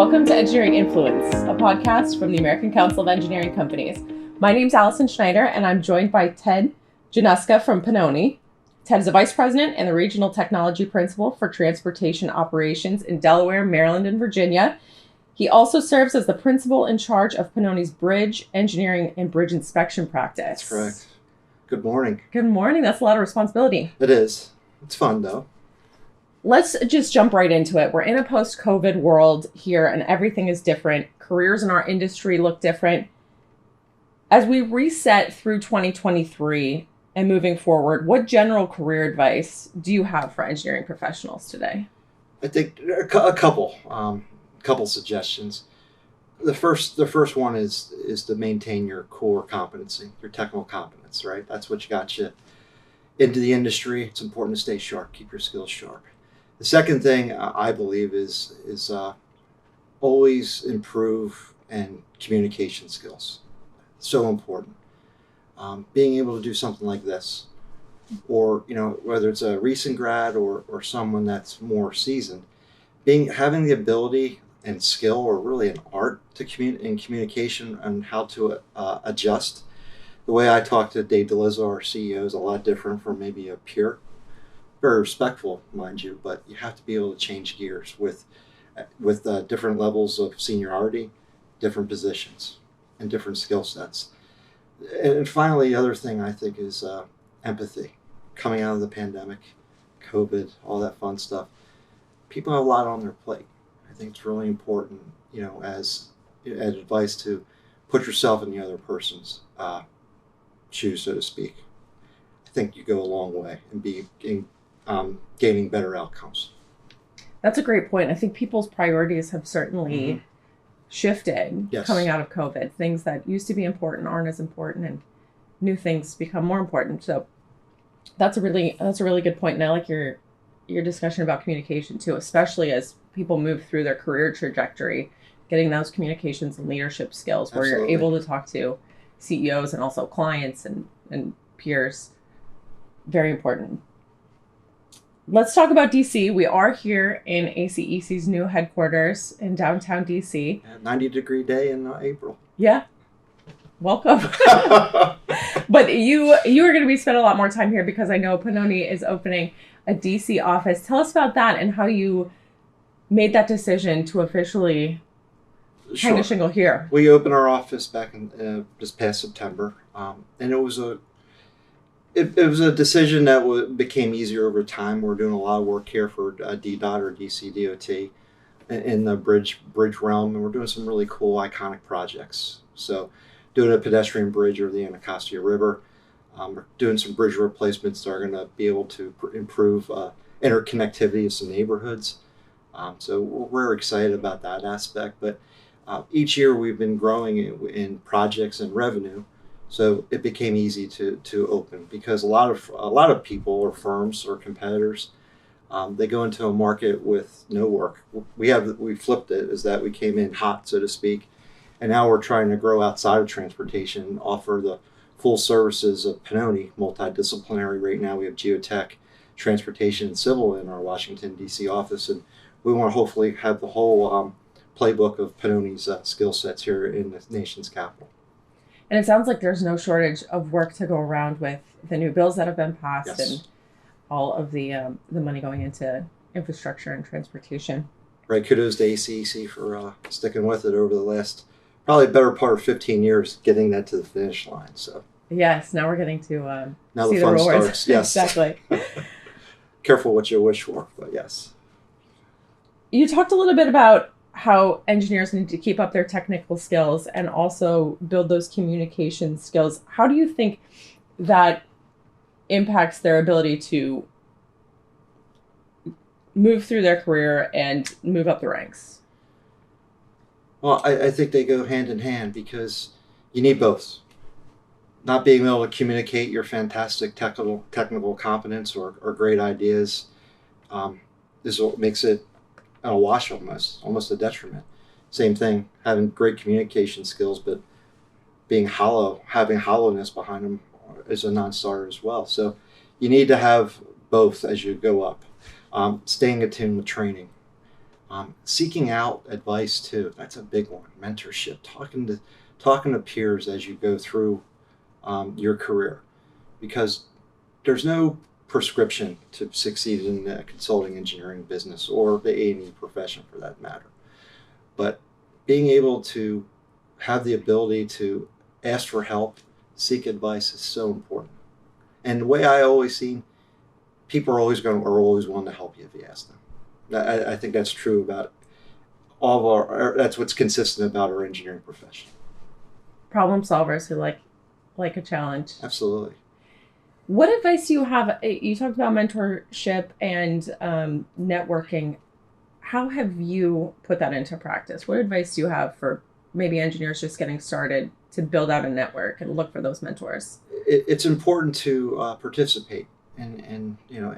Welcome to Engineering Influence, a podcast from the American Council of Engineering Companies. My name's Allison Schneider, and I'm joined by Ted Januszka from Pennoni. Ted is a vice president and the regional technology principal for transportation operations in Delaware, Maryland, and Virginia. He also serves as the principal in charge of Pennoni's bridge engineering and bridge inspection practice. That's correct. Good morning. Good morning. That's a lot of responsibility. It is. It's fun, though. Let's just jump right into it. We're in a post-COVID world here, and everything is different. Careers in our industry look different. As we reset through 2023 and moving forward, what general career advice do you have for engineering professionals today? I think a couple suggestions. The first one is to maintain your core competency, your technical competence, right? That's what got you into the industry. It's important to stay sharp, keep your skills sharp. The second thing I believe is always improve and communication skills. So important. Being able to do something like this, or whether it's a recent grad or someone that's more seasoned, having the ability and skill, or really an art to communication and how to adjust. The way I talk to Dave DeLizzo, our CEO, is a lot different from maybe a peer. Very respectful, mind you, but you have to be able to change gears with different levels of seniority, different positions, and different skill sets. And finally, the other thing I think is empathy. Coming out of the pandemic, COVID, all that fun stuff, people have a lot on their plate. I think it's really important, as advice, to put yourself in the other person's shoes, so to speak. I think you go a long way in gaining better outcomes. That's a great point. I think people's priorities have certainly shifted coming out of COVID. Things that used to be important aren't as important, and new things become more important. So that's a really good point. And I like your discussion about communication too, especially as people move through their career trajectory, getting those communications and leadership skills where you're able to talk to CEOs and also clients and peers. Very important. Let's talk about DC. We are here in ACEC's new headquarters in downtown DC. 90-degree day in April. Yeah. Welcome. But you are going to be spending a lot more time here because I know Pennoni is opening a DC office. Tell us about that and how you made that decision to officially hang a shingle here. We opened our office back in this past September, and it was a decision that became easier over time. We're doing a lot of work here for DDOT or DC DOT in the bridge realm, and we're doing some really cool, iconic projects. So doing a pedestrian bridge over the Anacostia River. We're doing some bridge replacements that are going to be able to improve interconnectivity of some neighborhoods. So we're very excited about that aspect. But each year we've been growing in projects and revenue. So it became easy to open, because a lot of people or firms or competitors, they go into a market with no work. We flipped it, is that we came in hot, so to speak, and now we're trying to grow outside of transportation and offer the full services of Pennoni, multidisciplinary. Right now we have geotech, transportation, and civil in our Washington DC office, and we want to hopefully have the whole playbook of Pennoni's skill sets here in the nation's capital. And it sounds like there's no shortage of work to go around with the new bills that have been passed and all of the money going into infrastructure and transportation. Right. Kudos to ACEC for sticking with it over the last probably better part of 15 years, getting that to the finish line. So yes, now we're getting to now see the fun rewards. starts. Yes, exactly. Careful what you wish for, but yes. You talked a little bit about how engineers need to keep up their technical skills and also build those communication skills. How do you think that impacts their ability to move through their career and move up the ranks? Well, I think they go hand in hand, because you need both. Not being able to communicate your fantastic technical competence or great ideas is what makes it a wash, almost a detriment. Same thing, having great communication skills, but having hollowness behind them is a non-starter as well. So you need to have both as you go up. Staying attuned with training. Seeking out advice too, that's a big one. Mentorship, talking to peers as you go through your career, because there's no prescription to succeed in the consulting engineering business or the A&E profession for that matter. But being able to have the ability to ask for help, seek advice is so important. And the way I always see, people are always willing to help you if you ask them. I think that's true about all of that's what's consistent about our engineering profession. Problem solvers who like a challenge. Absolutely. What advice do you have? You talked about mentorship and networking. How have you put that into practice? What advice do you have for maybe engineers just getting started to build out a network and look for those mentors? It's important to participate and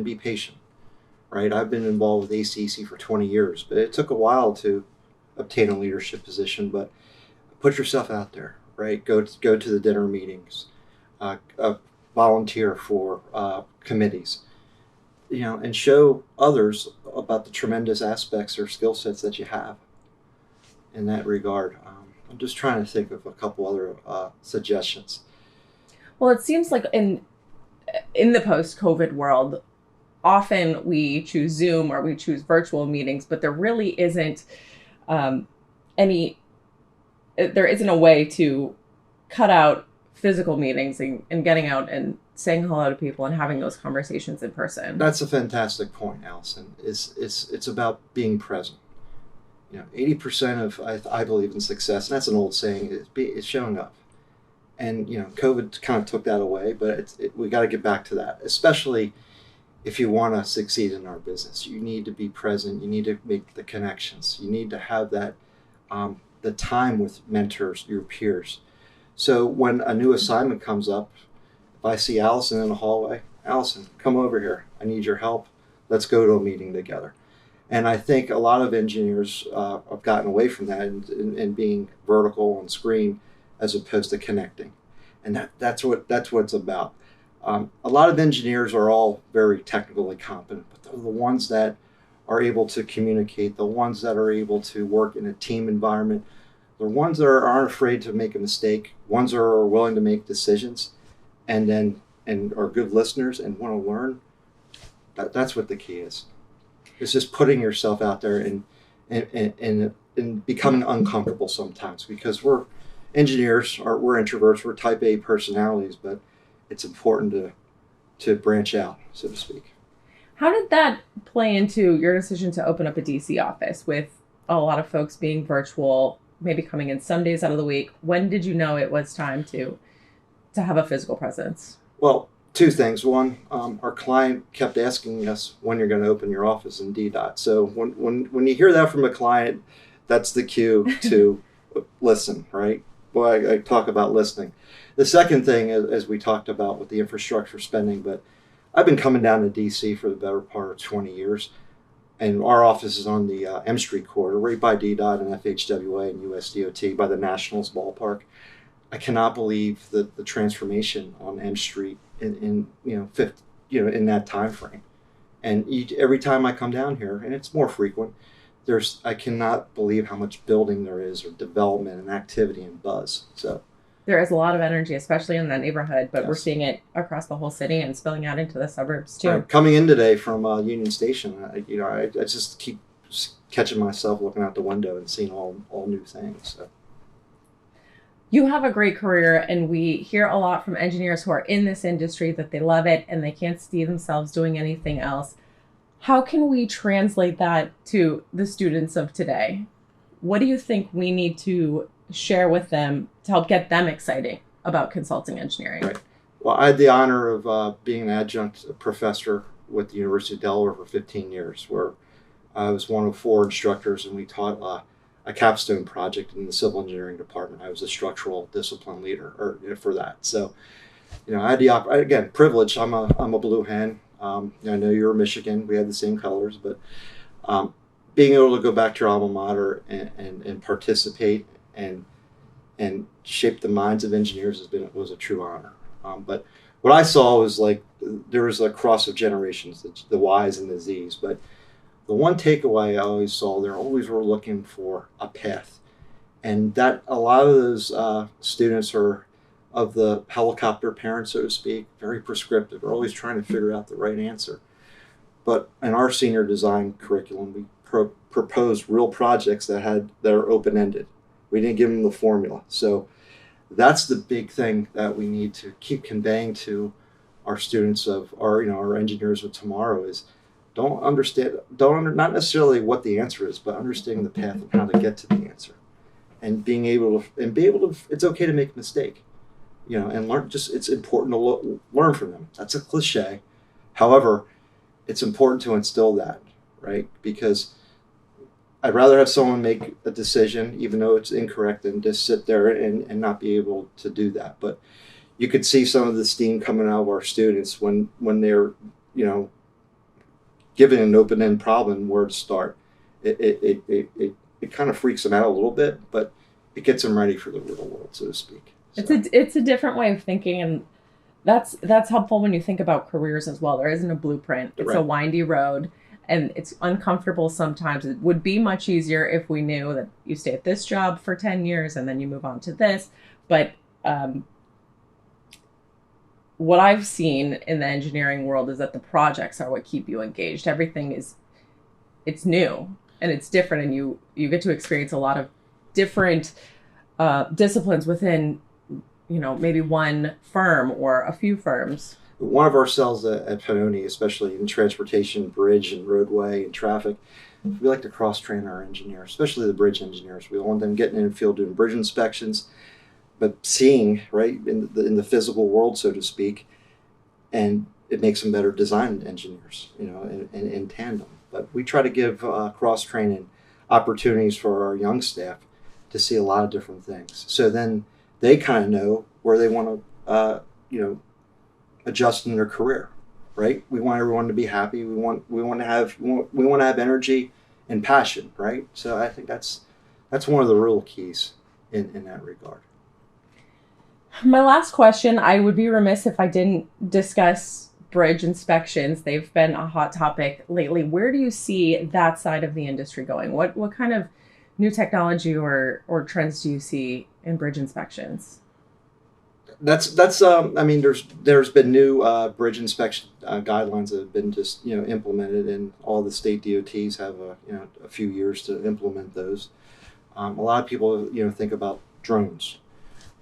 be patient, right? I've been involved with ACC for 20 years, but it took a while to obtain a leadership position. But put yourself out there, right? Go to the dinner meetings, volunteer for committees, and show others about the tremendous aspects or skill sets that you have in that regard. I'm just trying to think of a couple other suggestions. Well, it seems like in the post-COVID world, often we choose Zoom or we choose virtual meetings, but there really isn't there isn't a way to cut out physical meetings and getting out and saying hello to people and having those conversations in person. That's a fantastic point, Allison. It's about being present. 80% of I believe in success, and that's an old saying, is showing up. And COVID kind of took that away, but we got to get back to that, especially if you want to succeed in our business. You need to be present. You need to make the connections. You need to have that the time with mentors, your peers. So when a new assignment comes up, if I see Allison in the hallway, Allison, come over here. I need your help. Let's go to a meeting together. And I think a lot of engineers have gotten away from that and being vertical and screen as opposed to connecting. And that's what it's about. A lot of engineers are all very technically competent, but they're the ones that are able to communicate, the ones that are able to work in a team environment, the ones that aren't afraid to make a mistake, ones that are willing to make decisions, and are good listeners and want to learn. That's what the key is. It's just putting yourself out there and becoming uncomfortable sometimes, because we're engineers, we're introverts, we're type A personalities, but it's important to branch out, so to speak. How did that play into your decision to open up a DC office with a lot of folks being virtual, maybe coming in some days out of the week? When did you know it was time to have a physical presence? Well, two things. One, our client kept asking us when you're going to open your office in DDOT. So when you hear that from a client, that's the cue to listen, right? Well, I talk about listening. The second thing, as we talked about with the infrastructure spending, but I've been coming down to DC for the better part of 20 years, and our office is on the M Street corridor, right by DDOT and FHWA and USDOT, by the Nationals ballpark. I cannot believe the transformation on M Street in that time frame. And every time I come down here, and it's more frequent, I cannot believe how much building there is, or development and activity and buzz. So there is a lot of energy, especially in that neighborhood, but yes, we're seeing it across the whole city and spilling out into the suburbs too. Coming in today from Union Station, I just keep catching myself looking out the window and seeing all new things. So. You have a great career, and we hear a lot from engineers who are in this industry that they love it and they can't see themselves doing anything else. How can we translate that to the students of today? What do you think we need to share with them to help get them excited about consulting engineering? Right. Well, I had the honor of being an adjunct professor with the University of Delaware for 15 years, where I was one of 4 instructors, and we taught a capstone project in the civil engineering department. I was a structural discipline leader for that. So, I had the privilege. I'm a blue hen. I know you're Michigan. We have the same colors, but being able to go back to your alma mater and participate and shape the minds of engineers was a true honor. But what I saw was there was a cross of generations, the Y's and the Z's. But the one takeaway I always saw, they always were looking for a path. And that a lot of those students are of the helicopter parents, so to speak, very prescriptive. They're always trying to figure out the right answer. But in our senior design curriculum, we proposed real projects that are open-ended. We didn't give them the formula. So that's the big thing that we need to keep conveying to our students of our engineers of tomorrow is not necessarily what the answer is, but understanding the path and how to get to the answer, and be able to. It's okay to make a mistake, and learn. It's important to learn from them. That's a cliche. However, it's important to instill that, right? Because I'd rather have someone make a decision, even though it's incorrect, than just sit there and not be able to do that. But you could see some of the steam coming out of our students when they're, given an open-end problem where to start. It kind of freaks them out a little bit, but it gets them ready for the real world, so to speak. So. It's a different way of thinking, and that's helpful when you think about careers as well. There isn't a blueprint. It's a windy road, and it's uncomfortable sometimes. It would be much easier if we knew that you stay at this job for 10 years and then you move on to this. But what I've seen in the engineering world is that the projects are what keep you engaged. Everything it's new and it's different, and you get to experience a lot of different disciplines within maybe one firm or a few firms. One of our cells at Pennoni, especially in transportation, bridge and roadway and traffic, we like to cross-train our engineers, especially the bridge engineers. We want them getting in the field doing bridge inspections, but seeing right in the physical world, so to speak, and it makes them better design engineers, in tandem. But we try to give cross-training opportunities for our young staff to see a lot of different things. So then they kind of know where they want to, adjust in their career, right? We want everyone to be happy. We want to have energy and passion, right? So I think that's one of the real keys in that regard. My last question, I would be remiss if I didn't discuss bridge inspections. They've been a hot topic lately. Where do you see that side of the industry going? What kind of new technology or trends do you see in bridge inspections? I mean, there's been new bridge inspection guidelines that have been just implemented, and all the state DOTs have a few years to implement those. A lot of people think about drones,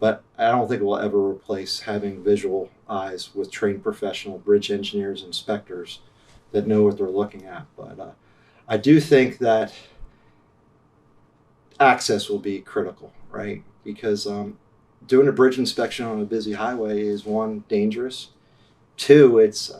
but I don't think it will ever replace having visual eyes with trained professional bridge engineers, inspectors that know what they're looking at. But I do think that access will be critical, right? Because doing a bridge inspection on a busy highway is, one, dangerous. Two, it's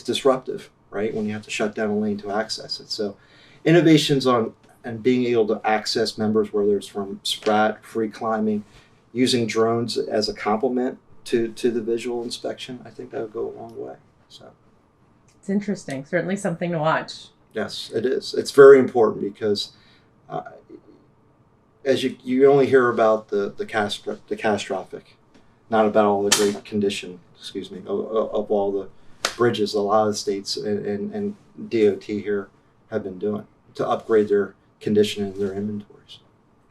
disruptive, right? When you have to shut down a lane to access it. So innovations and being able to access members, whether it's from SPRAT, free climbing, using drones as a complement to the visual inspection, I think that would go a long way. So it's interesting. Certainly something to watch. Yes, it is. It's very important because as you only hear about the catastrophic, not about all the great condition, of all the bridges a lot of states and DOT here have been doing to upgrade their condition and their inventories.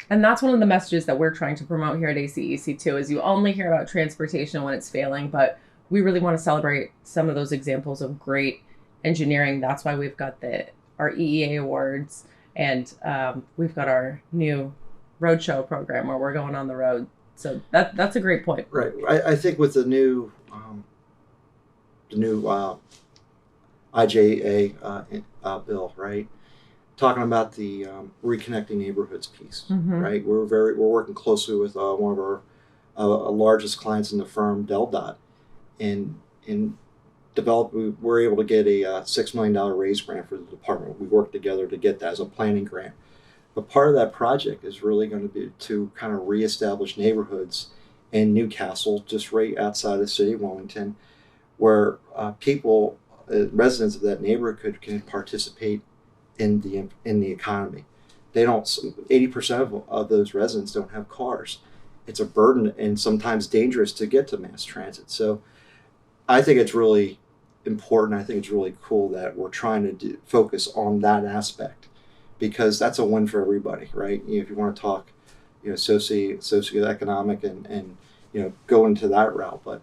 And that's one of the messages that we're trying to promote here at ACEC too, is you only hear about transportation when it's failing, but we really want to celebrate some of those examples of great engineering. That's why we've got our EEA awards, and we've got our new roadshow program where we're going on the road. So that's a great point. Right. I think with the new IJA bill, right? Talking about the reconnecting neighborhoods piece, right? We're working closely with one of our largest clients in the firm, DelDOT, and we're able to get a $6 million raise grant for the department. We worked together to get that as a planning grant. But part of that project is really going to be to kind of reestablish neighborhoods in Newcastle, just right outside the city of Wilmington, where people, residents of that neighborhood, can participate in the economy. They don't. 80% of those residents don't have cars. It's a burden and sometimes dangerous to get to mass transit. So I think it's really important. I think it's really cool that we're trying to focus on that aspect, because that's a win for everybody, right? If you want to talk, socioeconomic and go into that route, but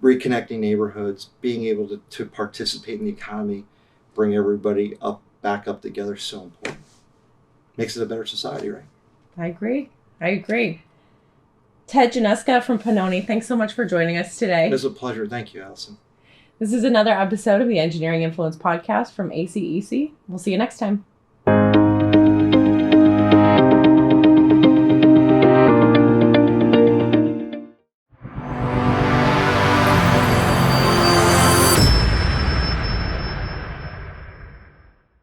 reconnecting neighborhoods, being able to participate in the economy, bring everybody back up together is so important. Makes it a better society, right? I agree. Ted Januszka from Pennoni, thanks so much for joining us today. It was a pleasure. Thank you, Allison. This is another episode of the Engineering Influence podcast from ACEC. We'll see you next time.